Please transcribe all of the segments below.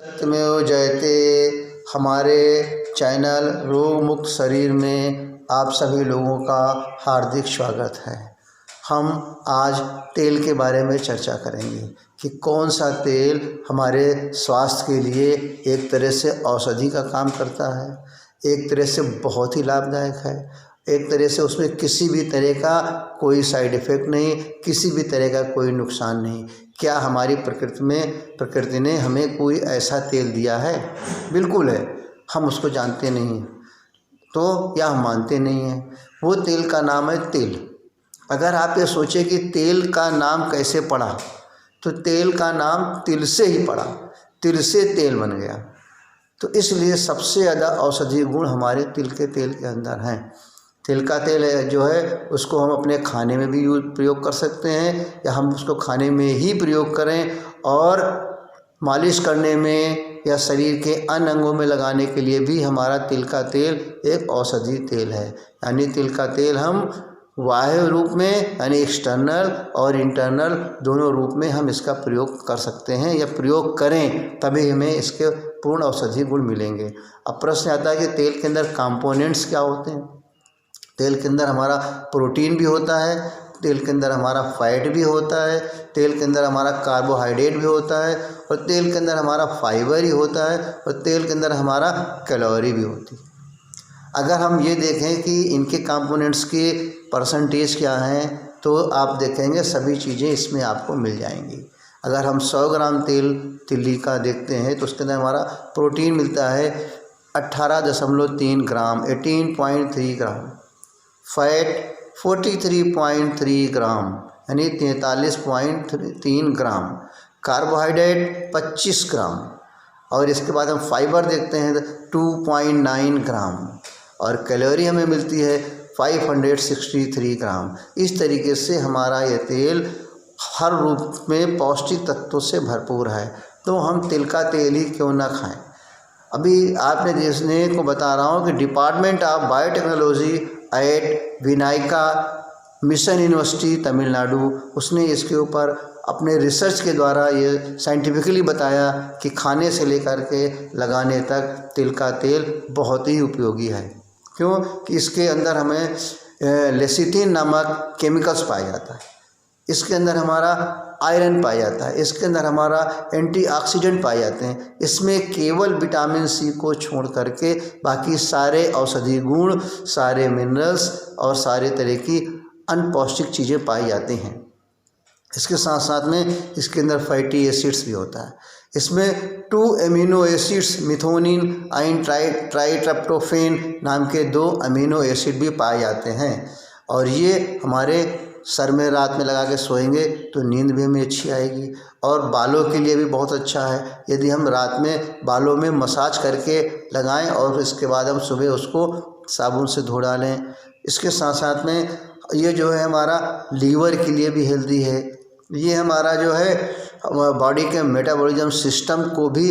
सत्यमेव जयते हमारे चैनल रोग मुक्त शरीर में आप सभी लोगों का हार्दिक स्वागत है। हम आज तेल के बारे में चर्चा करेंगे कि कौन सा तेल हमारे स्वास्थ्य के लिए एक तरह से औषधि का काम करता है, एक तरह से बहुत ही लाभदायक है, एक तरह से उसमें किसी भी तरह का कोई साइड इफ़ेक्ट नहीं, किसी भी तरह का कोई नुकसान नहीं। क्या हमारी प्रकृति ने हमें कोई ऐसा तेल दिया है? बिल्कुल है। हम उसको जानते नहीं तो या हम मानते नहीं हैं। वो तेल का नाम है तिल। अगर आप ये सोचें कि तेल का नाम कैसे पड़ा, तो तेल का नाम तिल से ही पड़ा, तिल से तेल बन गया। तो इसलिए सबसे ज़्यादा औषधीय गुण हमारे तिल के तेल के अंदर हैं। तिल का तेल जो है उसको हम अपने खाने में भी प्रयोग कर सकते हैं, या हम उसको खाने में ही प्रयोग करें और मालिश करने में या शरीर के अन्य अंगों में लगाने के लिए भी हमारा तिल का तेल एक औषधि तेल है। यानी तिल का तेल हम बाह्य रूप में यानी एक्सटर्नल और इंटरनल दोनों रूप में हम इसका प्रयोग कर सकते हैं, या प्रयोग करें तभी हमें इसके पूर्ण औषधि गुण मिलेंगे। अब प्रश्न आता है कि तेल के अंदर कंपोनेंट्स क्या होते हैं। तेल के अंदर हमारा प्रोटीन भी होता है, तेल के अंदर हमारा फैट भी होता है, तेल के अंदर हमारा कार्बोहाइड्रेट भी होता है, और तेल के अंदर हमारा फाइबर ही होता है, और तेल के अंदर हमारा कैलोरी भी होती है। अगर हम ये देखें कि इनके कंपोनेंट्स के परसेंटेज क्या हैं, तो आप देखेंगे सभी चीज़ें इसमें आपको मिल जाएंगी। अगर हम 100 ग्राम तेल तिल्ली का देखते हैं तो उसके अंदर हमारा प्रोटीन मिलता है 18.3 ग्राम 18.3 ग्राम, फैट 43.3 ग्राम यानी 43.3 ग्राम, कार्बोहाइड्रेट 25 ग्राम, और इसके बाद हम फाइबर देखते हैं 2.9 ग्राम, और कैलोरी हमें मिलती है 563 ग्राम। इस तरीके से हमारा ये तेल हर रूप में पौष्टिक तत्वों से भरपूर है। तो हम तिल का तेल ही क्यों ना खाएं। अभी आपने देखने को बता रहा हूँ कि department of biotechnology at Vinayaka Mission University Tamil Nadu, उसने इसके ऊपर अपने रिसर्च के द्वारा ये साइंटिफिकली बताया कि खाने से लेकर के लगाने तक तिल का तेल बहुत ही उपयोगी है। क्यों कि इसके अंदर हमें लेसिथिन नामक केमिकल्स पाया जाता है, इसके अंदर हमारा आयरन पाया जाता है, इसके अंदर हमारा एंटीऑक्सीडेंट पाए जाते हैं। इसमें केवल विटामिन सी को छोड़ करके बाकी सारे औषधि गुण, सारे मिनरल्स और सारे तरह की अन्य पौष्टिक चीज़ें पाई जाती हैं। इसके साथ साथ में इसके अंदर फैटी एसिड्स भी होता है। इसमें 2 अमीनो एसिड्स मिथोनिन आइन ट्राइट्रिप्टोफैन नाम के 2 अमीनो एसिड भी पाए जाते हैं, और ये हमारे सर में रात में लगा के सोएंगे तो नींद भी हमें अच्छी आएगी, और बालों के लिए भी बहुत अच्छा है। यदि हम रात में बालों में मसाज करके लगाएं और इसके बाद हम सुबह उसको साबुन से धो डालें। इसके साथ साथ में ये जो है हमारा लीवर के लिए भी हेल्दी है। ये हमारा जो है बॉडी के मेटाबॉलिज्म सिस्टम को भी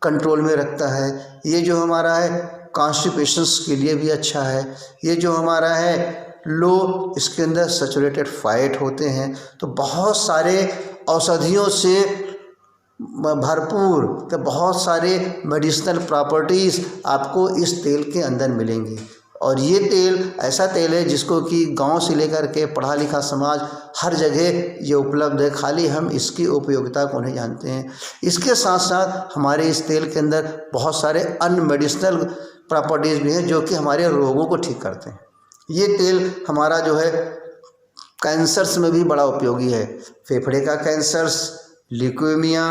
कंट्रोल में रखता है। ये जो हमारा है कॉन्स्टिपेशंस के लिए भी अच्छा है। ये जो हमारा है लो, इसके अंदर सैचुरेटेड फैट होते हैं। तो बहुत सारे औषधियों से भरपूर, तो बहुत सारे मेडिसिनल प्रॉपर्टीज़ आपको इस तेल के अंदर मिलेंगी। और ये तेल ऐसा तेल है जिसको कि गांव से लेकर के पढ़ा लिखा समाज हर जगह ये उपलब्ध है, खाली हम इसकी उपयोगिता को नहीं जानते हैं। इसके साथ साथ हमारे इस तेल के अंदर बहुत सारे अन्य मेडिसिनल प्रॉपर्टीज़ भी हैं जो कि हमारे रोगों को ठीक करते हैं। ये तेल हमारा जो है कैंसर्स में भी बड़ा उपयोगी है। फेफड़े का cancers, leukaemia,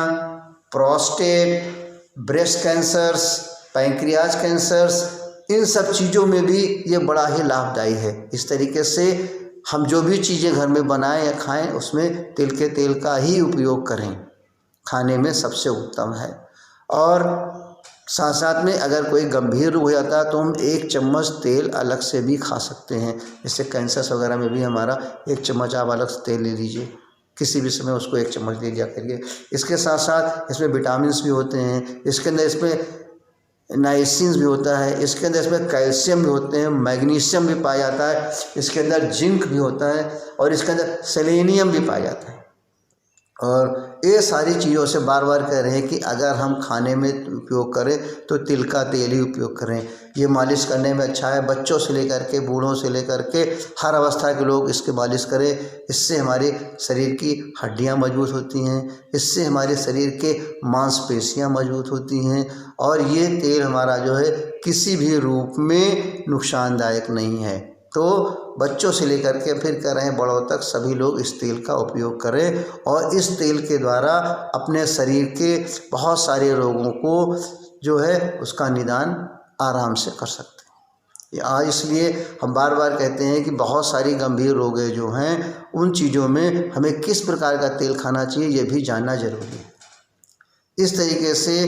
prostate, breast cancers, pancreas cancers, इन सब चीज़ों में भी ये बड़ा ही लाभदायी है। इस तरीके से हम जो भी चीज़ें घर में बनाएं या खाएं उसमें तिल के तेल का ही उपयोग करें, खाने में सबसे उत्तम है। और साथ साथ में अगर कोई गंभीर रोग हो जाता है तो हम 1 चम्मच तेल अलग से भी खा सकते हैं। जैसे कैंसर वगैरह में भी हमारा 1 चम्मच आप अलग से तेल ले लीजिए, किसी भी समय उसको 1 चम्मच ले लिया करिए। इसके साथ साथ इसमें विटामिन्स भी होते हैं, इसके अंदर इसमें नाइसिन्स भी होता है, इसके अंदर इसमें कैल्शियम भी होते हैं, मैग्नीशियम भी पाया जाता है, इसके अंदर जिंक भी होता है, और इसके अंदर सेलेनियम भी पाया जाता है। और ये सारी चीज़ों से बार बार कह रहे हैं कि अगर हम खाने में उपयोग करें तो तिल का तेल ही उपयोग करें। ये मालिश करने में अच्छा है। बच्चों से लेकर के बूढ़ों से लेकर के हर अवस्था के लोग इसके मालिश करें। इससे हमारे शरीर की हड्डियां मजबूत होती हैं, इससे हमारे शरीर के मांसपेशियां मजबूत होती हैं और ये तेल हमारा जो है किसी भी रूप में नुकसानदायक नहीं है। तो बच्चों से लेकर के फिर कह रहे हैं बड़ों तक सभी लोग इस तेल का उपयोग करें और इस तेल के द्वारा अपने शरीर के बहुत सारे रोगों को जो है उसका निदान आराम से कर सकते हैं। इसलिए हम बार बार कहते हैं कि बहुत सारी गंभीर रोग जो हैं उन चीज़ों में हमें किस प्रकार का तेल खाना चाहिए ये भी जानना जरूरी है। इस तरीके से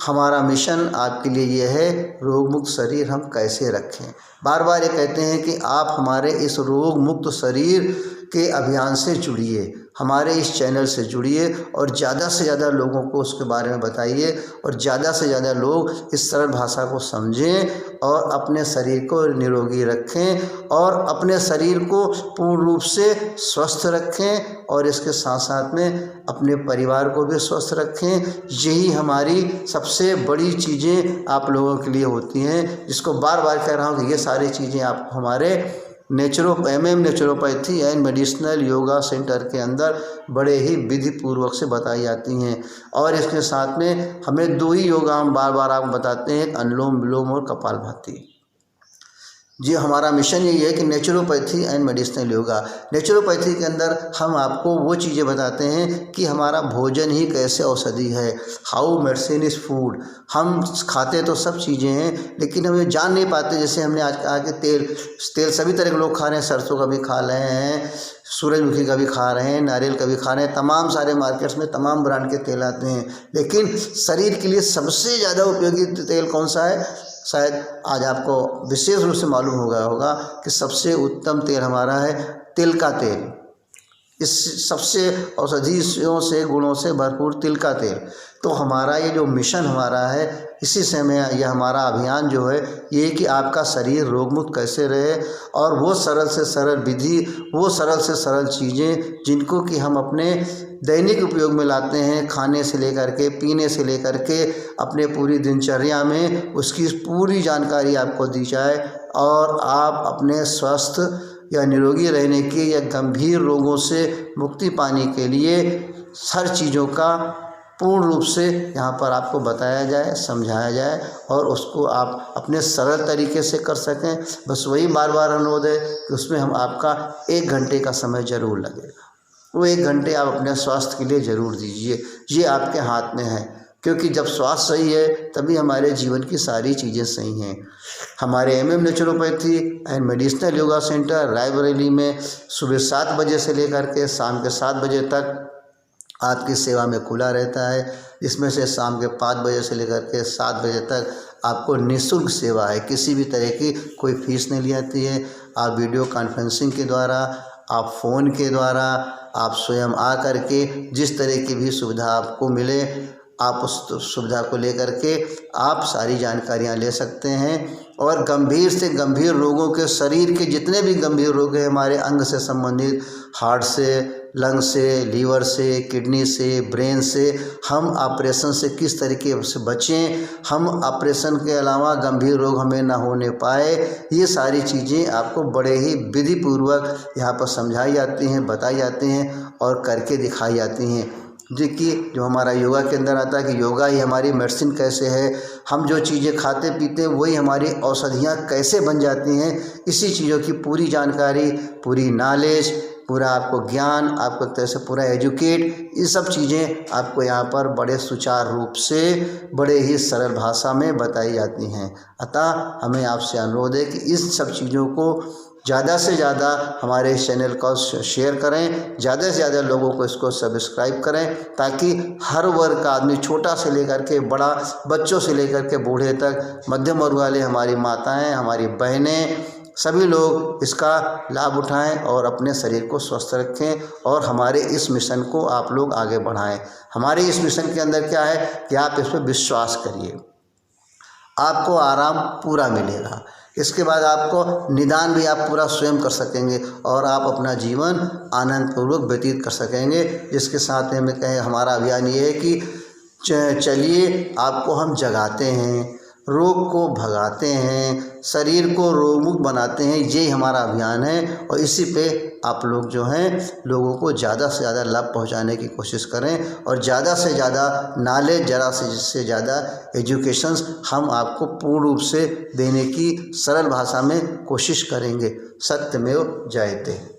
हमारा मिशन आपके लिए ये है, रोग मुक्त शरीर हम कैसे रखें। बार बार ये कहते हैं कि आप हमारे इस रोग मुक्त शरीर के अभियान से जुड़िए, हमारे इस चैनल से जुड़िए और ज़्यादा से ज़्यादा लोगों को उसके बारे में बताइए और ज़्यादा से ज़्यादा लोग इस सरल भाषा को समझें और अपने शरीर को निरोगी रखें और अपने शरीर को पूर्ण रूप से स्वस्थ रखें और इसके साथ साथ में अपने परिवार को भी स्वस्थ रखें। यही हमारी सबसे बड़ी चीज़ें आप लोगों के लिए होती हैं, जिसको बार बार कह रहा हूँ कि ये सारी चीज़ें आप हमारे naturopathy and medicinal yoga centre के अंदर बड़े ही विधि पूर्वक से बताई जाती हैं। और इसके साथ में हमें 2 ही योगा हम बार बार आपको बताते हैं, अनुलोम विलोम और कपालभाति। जी हमारा मिशन यही है कि naturopathy and medicinal yoga. Naturopathy के अंदर हम आपको वो चीज़ें बताते हैं कि हमारा भोजन ही कैसे औषधि है, हाउ मेडिसिन इज़ फूड। हम खाते तो सब चीज़ें हैं लेकिन हम ये जान नहीं पाते। जैसे हमने आज कहा कि तेल सभी तरह के लोग खा रहे हैं, सरसों का भी खा रहे हैं, सूरजमुखी का भी खा रहे हैं, नारियल का भी खा रहे हैं, तमाम सारे मार्केट्स में तमाम ब्रांड के तेल आते हैं। लेकिन शरीर के लिए सबसे ज़्यादा उपयोगी तेल कौन सा है? शायद आज आपको विशेष रूप से मालूम होगा कि सबसे उत्तम तेल हमारा है तिल का तेल। इस सबसे औषधियों से गुणों से भरपूर तिल का तेल। तो हमारा ये जो मिशन हमारा है, इसी से में यह हमारा अभियान जो है ये कि आपका शरीर रोगमुक्त कैसे रहे और वो सरल से सरल विधि, वो सरल से सरल चीज़ें जिनको कि हम अपने दैनिक उपयोग में लाते हैं, खाने से लेकर के पीने से लेकर के अपने पूरी दिनचर्या में, उसकी पूरी जानकारी आपको दी जाए और आप अपने स्वस्थ या निरोगी रहने के या गंभीर रोगों से मुक्ति पाने के लिए हर चीज़ों का पूर्ण रूप से यहाँ पर आपको बताया जाए, समझाया जाए और उसको आप अपने सरल तरीके से कर सकें। बस वही बार बार अनुरोध है कि उसमें हम आपका 1 घंटे का समय ज़रूर लगेगा। वो 1 घंटे आप अपने स्वास्थ्य के लिए ज़रूर दीजिए। ये आपके हाथ में है, क्योंकि जब स्वास्थ्य सही है तभी हमारे जीवन की सारी चीज़ें सही हैं। हमारे MM naturopathy and medicinal yoga centre Raebareli में सुबह 7 बजे से लेकर के शाम के 7 बजे तक आपकी सेवा में खुला रहता है। इसमें से शाम के 5 बजे से लेकर के 7 बजे तक आपको निःशुल्क सेवा है, किसी भी तरह की कोई फीस नहीं ली जाती है। आप वीडियो कॉन्फ्रेंसिंग के द्वारा, आप फ़ोन के द्वारा, आप स्वयं आ कर के जिस तरह की भी सुविधा आपको मिले आप उस सुविधा को लेकर के आप सारी जानकारियां ले सकते हैं। और गंभीर से गंभीर रोगों के, शरीर के जितने भी गंभीर रोग हैं हमारे अंग से संबंधित, हार्ट से, लंग से, लीवर से, किडनी से, ब्रेन से, हम ऑपरेशन से किस तरीके से बचें, हम ऑपरेशन के अलावा गंभीर रोग हमें ना होने पाए, ये सारी चीज़ें आपको बड़े ही विधि पूर्वक यहाँ पर समझाई जाती हैं, बताई जाती हैं और करके दिखाई जाती हैं। देखिए जो हमारा योगा के अंदर आता है कि योगा ही हमारी मेडिसिन कैसे है, हम जो चीज़ें खाते पीते हैं वही हमारी औषधियाँ कैसे बन जाती हैं, इसी चीज़ों की पूरी जानकारी, पूरी नॉलेज, पूरा आपको ज्ञान, आपको तरह से पूरा एजुकेट, ये सब चीज़ें आपको यहाँ पर बड़े सुचारू रूप से, बड़े ही सरल भाषा में बताई जाती हैं। अतः हमें आपसे अनुरोध है कि इस सब चीज़ों को ज़्यादा से ज़्यादा हमारे इस चैनल को शेयर करें, ज़्यादा से ज़्यादा लोगों को इसको सब्सक्राइब करें, ताकि हर वर्ग का आदमी, छोटा से लेकर के बड़ा, बच्चों से लेकर के बूढ़े तक, मध्यम वर्ग वाले, हमारी माताएं, हमारी बहनें, सभी लोग इसका लाभ उठाएं और अपने शरीर को स्वस्थ रखें और हमारे इस मिशन को आप लोग आगे बढ़ाएं। हमारे इस मिशन के अंदर क्या है कि आप इस पर विश्वास करिए, आपको आराम पूरा मिलेगा। इसके बाद आपको निदान भी आप पूरा स्वयं कर सकेंगे और आप अपना जीवन आनंदपूर्वक व्यतीत कर सकेंगे। जिसके साथ में कहें हमारा अभियान ये है कि चलिए आपको हम जगाते हैं, रोग को भगाते हैं, शरीर को रोगमुक्त बनाते हैं, यही हमारा अभियान है। और इसी पे आप लोग जो हैं लोगों को ज़्यादा से ज़्यादा लाभ पहुंचाने की कोशिश करें और ज़्यादा से ज़्यादा नॉलेज, ज़्यादा से ज़्यादा एजुकेशंस हम आपको पूर्ण रूप से देने की सरल भाषा में कोशिश करेंगे। सत्यमेव जयते।